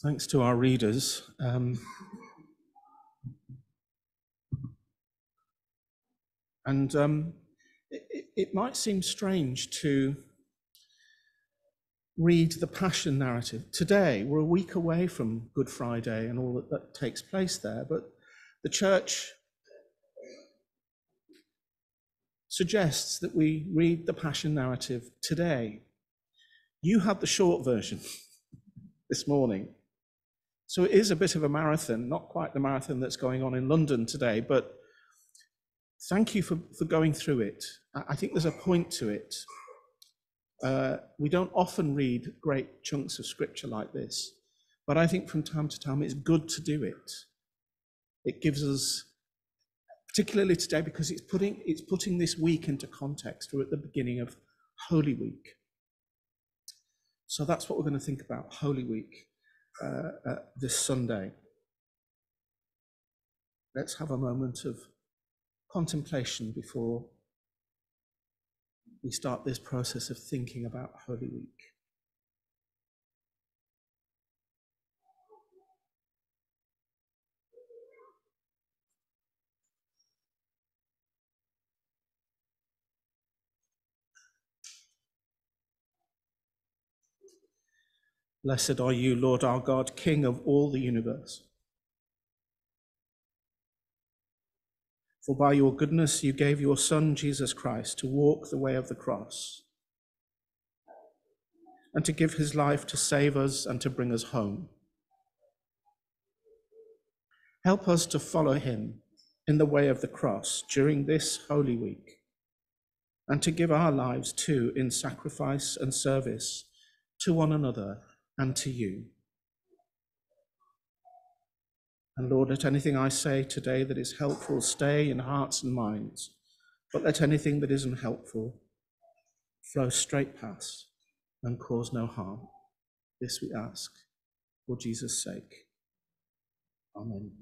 Thanks to our readers. It might seem strange to read the Passion narrative. Today, we're a week away from Good Friday and all that takes place there, but the church suggests that we read the Passion narrative today. You had the short version this morning. So it is a bit of a marathon, not quite the marathon that's going on in London today, but thank you for going through it. I think there's a point to it. We don't often read great chunks of scripture like this, but I think from time to time it's good to do it. It gives us, particularly today, because it's putting this week into context. We're at the beginning of Holy Week. So that's what we're going to think about, Holy Week, this Sunday. Let's have a moment of contemplation before we start this process of thinking about Holy Week. Blessed are you, Lord our God, King of all the universe. For by your goodness you gave your Son, Jesus Christ, to walk the way of the cross and to give his life to save us and to bring us home. Help us to follow him in the way of the cross during this Holy Week and to give our lives too in sacrifice and service to one another and to you. And Lord, let anything I say today that is helpful stay in hearts and minds, but let anything that isn't helpful flow straight past and cause no harm. This we ask for Jesus' sake. Amen.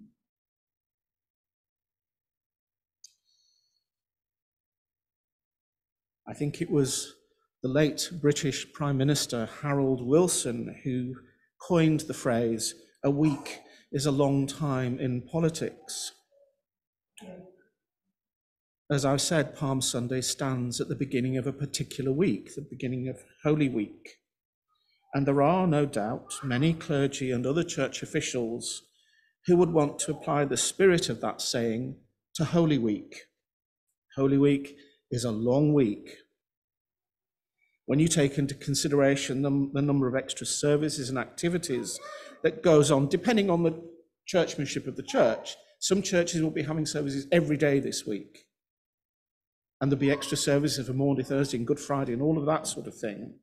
I think it was the late British Prime Minister Harold Wilson who coined the phrase, "A week is a long time in politics." As I've said, Palm Sunday stands at the beginning of a particular week, the beginning of Holy Week. And there are, no doubt, many clergy and other church officials who would want to apply the spirit of that saying to Holy Week. Holy Week is a long week. When you take into consideration the number of extra services and activities that goes on, depending on the churchmanship of the church, some churches will be having services every day this week. And there'll be extra services for Maundy Thursday and Good Friday and all of that sort of thing.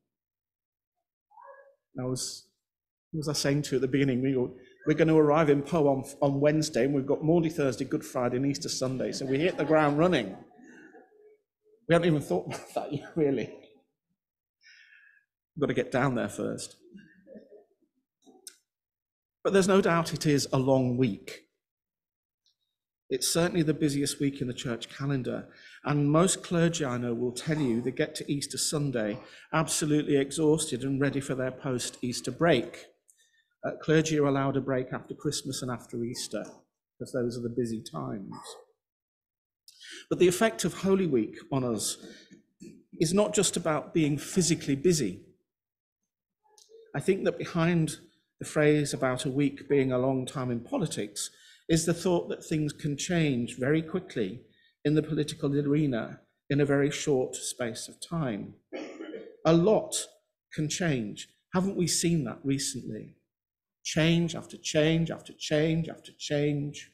What was I saying to you at the beginning? We're going to arrive in Po on Wednesday, and we've got Maundy Thursday, Good Friday, and Easter Sunday. So we hit the ground running. We haven't even thought about that yet, really. We've got to get down there first. But there's no doubt it is a long week. It's certainly the busiest week in the church calendar. And most clergy I know will tell you they get to Easter Sunday absolutely exhausted and ready for their post-Easter break. Clergy are allowed a break after Christmas and after Easter, because those are the busy times. But the effect of Holy Week on us is not just about being physically busy. I think that behind the phrase about a week being a long time in politics is the thought that things can change very quickly in the political arena in a very short space of time. A lot can change. Haven't we seen that recently? Change after change after change after change.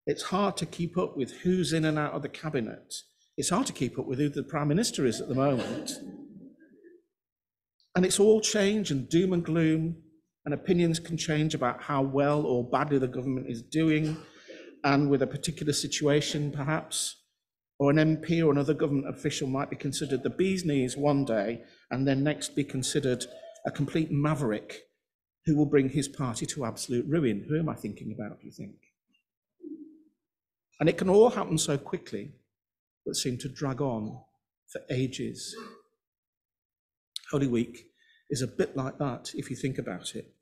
It's hard to keep up with who's in and out of the cabinet. It's hard to keep up with who the Prime Minister is at the moment. And it's all change and doom and gloom, and opinions can change about how well or badly the government is doing, and with a particular situation perhaps, or an MP or another government official might be considered the bee's knees one day, and then next be considered a complete maverick who will bring his party to absolute ruin. Who am I thinking about, do you think? And it can all happen so quickly, but seem to drag on for ages. Holy Week is a bit like that if you think about it.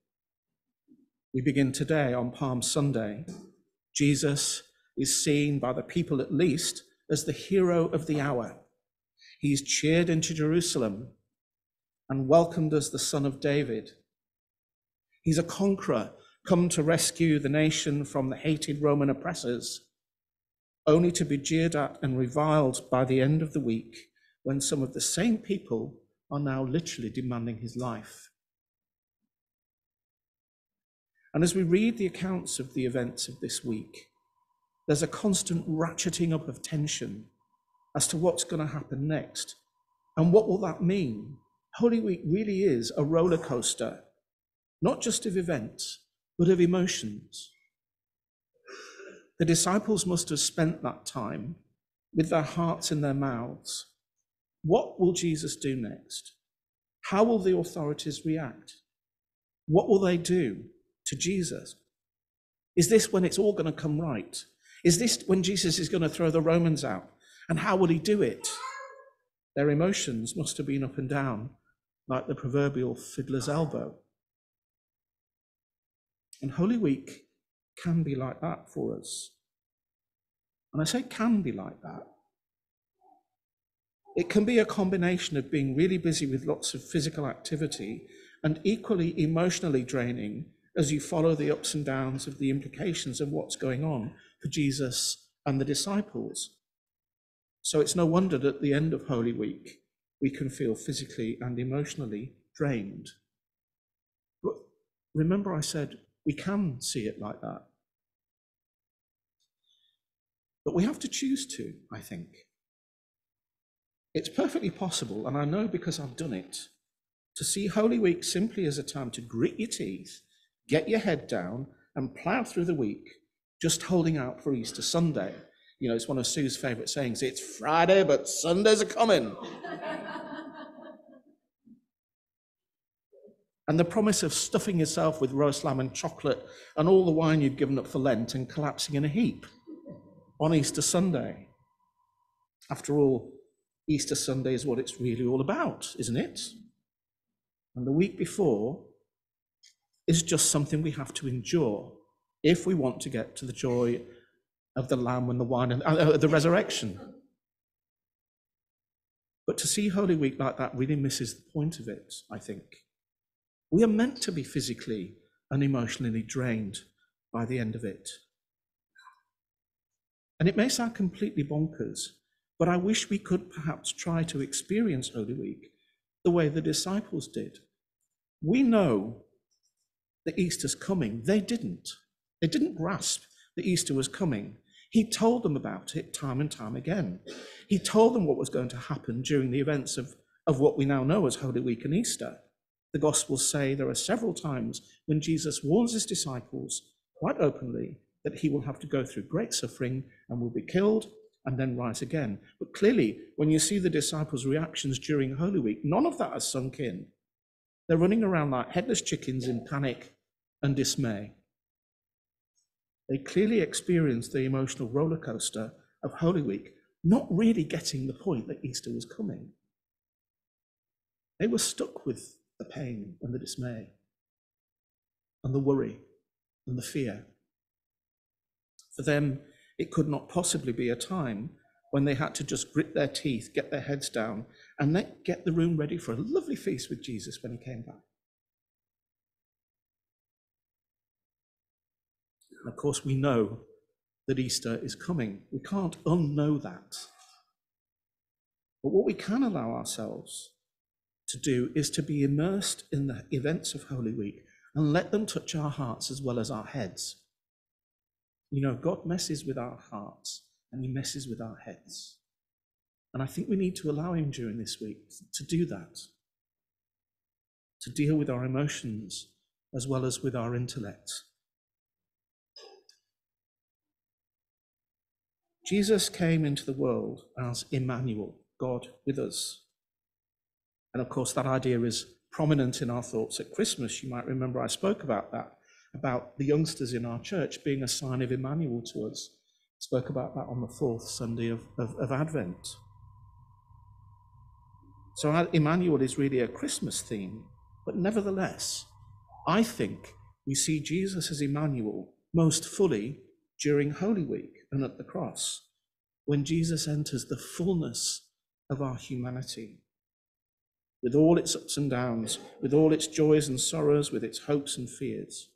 We begin today on Palm Sunday. Jesus is seen by the people at least as the hero of the hour. He's cheered into Jerusalem and welcomed as the Son of David. He's a conqueror come to rescue the nation from the hated Roman oppressors, only to be jeered at and reviled by the end of the week when some of the same people are now literally demanding his life. And as we read the accounts of the events of this week, there's a constant ratcheting up of tension as to what's going to happen next. And what will that mean? Holy Week really is a roller coaster, not just of events, but of emotions. The disciples must have spent that time with their hearts in their mouths. What will Jesus do next? How will the authorities react? What will they do to Jesus? Is this when it's all going to come right? Is this when Jesus is going to throw the Romans out? And how will he do it? Their emotions must have been up and down, like the proverbial fiddler's elbow. And Holy Week can be like that for us. And I say can be like that. It can be a combination of being really busy with lots of physical activity and equally emotionally draining as you follow the ups and downs of the implications of what's going on for Jesus and the disciples. So it's no wonder that at the end of Holy Week, we can feel physically and emotionally drained. But remember I said we can see it like that. But we have to choose to, I think. It's perfectly possible, and I know because I've done it, to see Holy Week simply as a time to grit your teeth, get your head down, and plough through the week, just holding out for Easter Sunday. You know, it's one of Sue's favourite sayings, it's Friday, but Sundays are coming. And the promise of stuffing yourself with roast lamb and chocolate and all the wine you'd given up for Lent and collapsing in a heap on Easter Sunday. After all, Easter Sunday is what it's really all about, isn't it? And the week before is just something we have to endure if we want to get to the joy of the lamb and the wine and the resurrection. But to see Holy Week like that really misses the point of it, I think. We are meant to be physically and emotionally drained by the end of it. And it may sound completely bonkers, but I wish we could perhaps try to experience Holy Week the way the disciples did. We know that Easter's coming. They didn't. They didn't grasp that Easter was coming. He told them about it time and time again. He told them what was going to happen during the events of what we now know as Holy Week and Easter. The Gospels say there are several times when Jesus warns his disciples quite openly that he will have to go through great suffering and will be killed and then rise again. But clearly, when you see the disciples' reactions during Holy Week, none of that has sunk in. They're running around like headless chickens in panic and dismay. They clearly experienced the emotional roller coaster of Holy Week, not really getting the point that Easter was coming. They were stuck with the pain and the dismay and the worry and the fear. For them, it could not possibly be a time when they had to just grit their teeth, get their heads down, and then get the room ready for a lovely feast with Jesus when he came back. And of course, we know that Easter is coming. We can't unknow that. But what we can allow ourselves to do is to be immersed in the events of Holy Week and let them touch our hearts as well as our heads. You know, God messes with our hearts and he messes with our heads. And I think we need to allow him during this week to do that, to deal with our emotions as well as with our intellect. Jesus came into the world as Emmanuel, God with us. And of course, that idea is prominent in our thoughts at Christmas. You might remember I spoke about that, about the youngsters in our church being a sign of Emmanuel to us. I spoke about that on the fourth Sunday of Advent. So Emmanuel is really a Christmas theme. But nevertheless, I think we see Jesus as Emmanuel most fully during Holy Week and at the cross, when Jesus enters the fullness of our humanity, with all its ups and downs, with all its joys and sorrows, with its hopes and fears.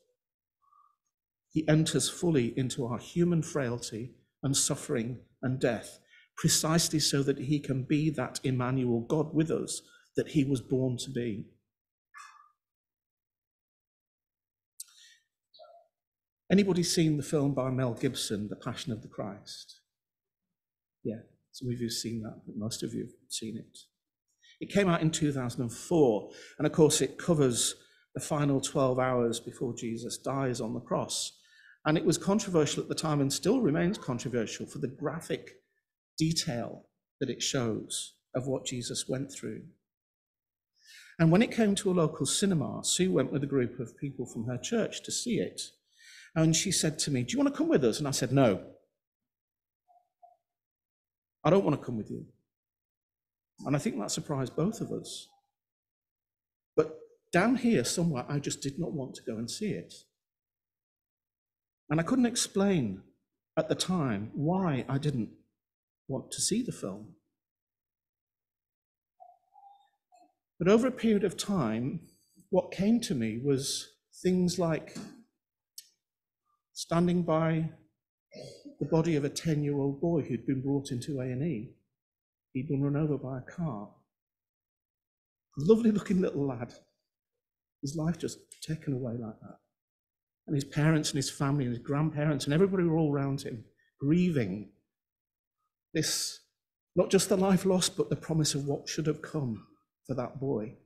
He enters fully into our human frailty and suffering and death, precisely so that he can be that Emmanuel, God with us, that he was born to be. Anybody seen the film by Mel Gibson, The Passion of the Christ? Yeah, some of you have seen that, but most of you have seen it. It came out in 2004, and of course it covers the final 12 hours before Jesus dies on the cross. And it was controversial at the time and still remains controversial for the graphic detail that it shows of what Jesus went through. And when it came to a local cinema, Sue went with a group of people from her church to see it. And she said to me, "Do you want to come with us?" And I said, "No, I don't want to come with you." And I think that surprised both of us. But down here somewhere, I just did not want to go and see it. And I couldn't explain at the time why I didn't want to see the film. But over a period of time, what came to me was things like standing by the body of a 10-year-old boy who'd been brought into A&E. He'd been run over by a car. Lovely looking little lad. His life just taken away like that. And his parents and his family and his grandparents and everybody were all around him, grieving this, not just the life lost, but the promise of what should have come for that boy.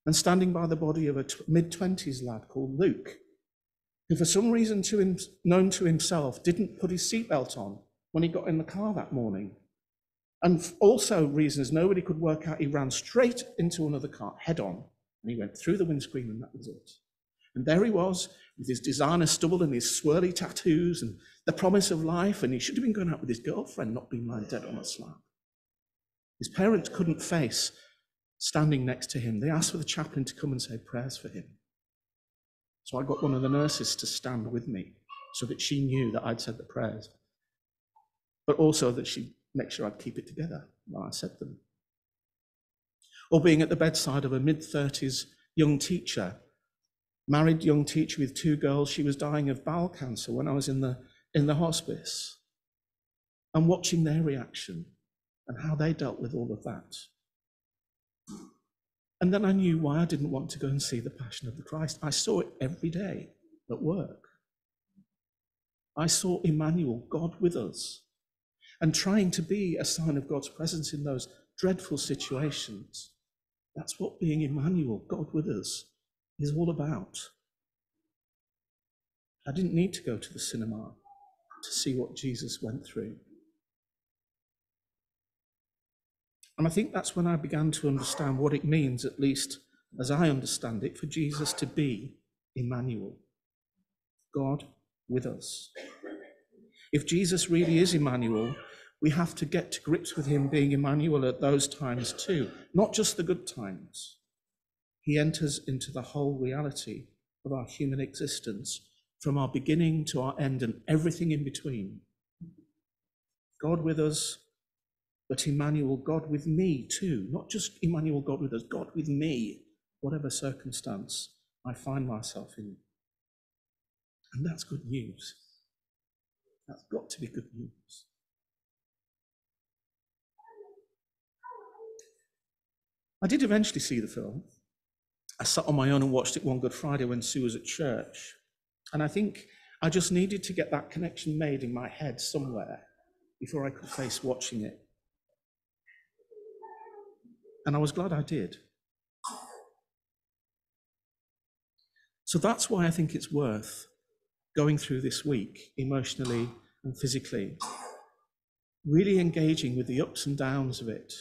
And standing by the body of a mid-20s lad called Luke, who for some reason known to himself didn't put his seatbelt on when he got in the car that morning. And also reasons nobody could work out, he ran straight into another car head on, and he went through the windscreen, and that was it. And there he was with his designer stubble and his swirly tattoos and the promise of life, and he should have been going out with his girlfriend, not being lying dead on a slab. His parents couldn't face standing next to him. They asked for the chaplain to come and say prayers for him. So I got one of the nurses to stand with me so that she knew that I'd said the prayers, but also that she'd make sure I'd keep it together while I said them. Or being at the bedside of a mid-30s young teacher, married young teacher with 2 girls. She was dying of bowel cancer when I was in the hospice, and watching their reaction and how they dealt with all of that. And then I knew why I didn't want to go and see the Passion of the Christ. I saw it every day at work. I saw Emmanuel, God with us, and trying to be a sign of God's presence in those dreadful situations. That's what being Emmanuel, God with us, is all about. I didn't need to go to the cinema to see what Jesus went through. And I think that's when I began to understand what it means, at least as I understand it, for Jesus to be Emmanuel, God with us. If Jesus really is Emmanuel, we have to get to grips with him being Emmanuel at those times too, not just the good times. He enters into the whole reality of our human existence, from our beginning to our end and everything in between. God with us, but Emmanuel, God with me too. Not just Emmanuel, God with us, God with me, whatever circumstance I find myself in. And that's good news. That's got to be good news. I did eventually see the film. I sat on my own and watched it one Good Friday when Sue was at church. And I think I just needed to get that connection made in my head somewhere before I could face watching it. And I was glad I did. So that's why I think it's worth going through this week, emotionally and physically, really engaging with the ups and downs of it.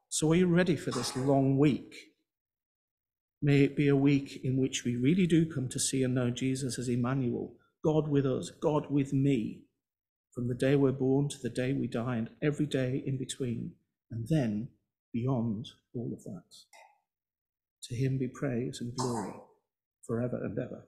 So are you ready for this long week? May it be a week in which we really do come to see and know Jesus as Emmanuel, God with us, God with me, from the day we're born to the day we die and every day in between. And then beyond all of that. To him be praise and glory forever and ever.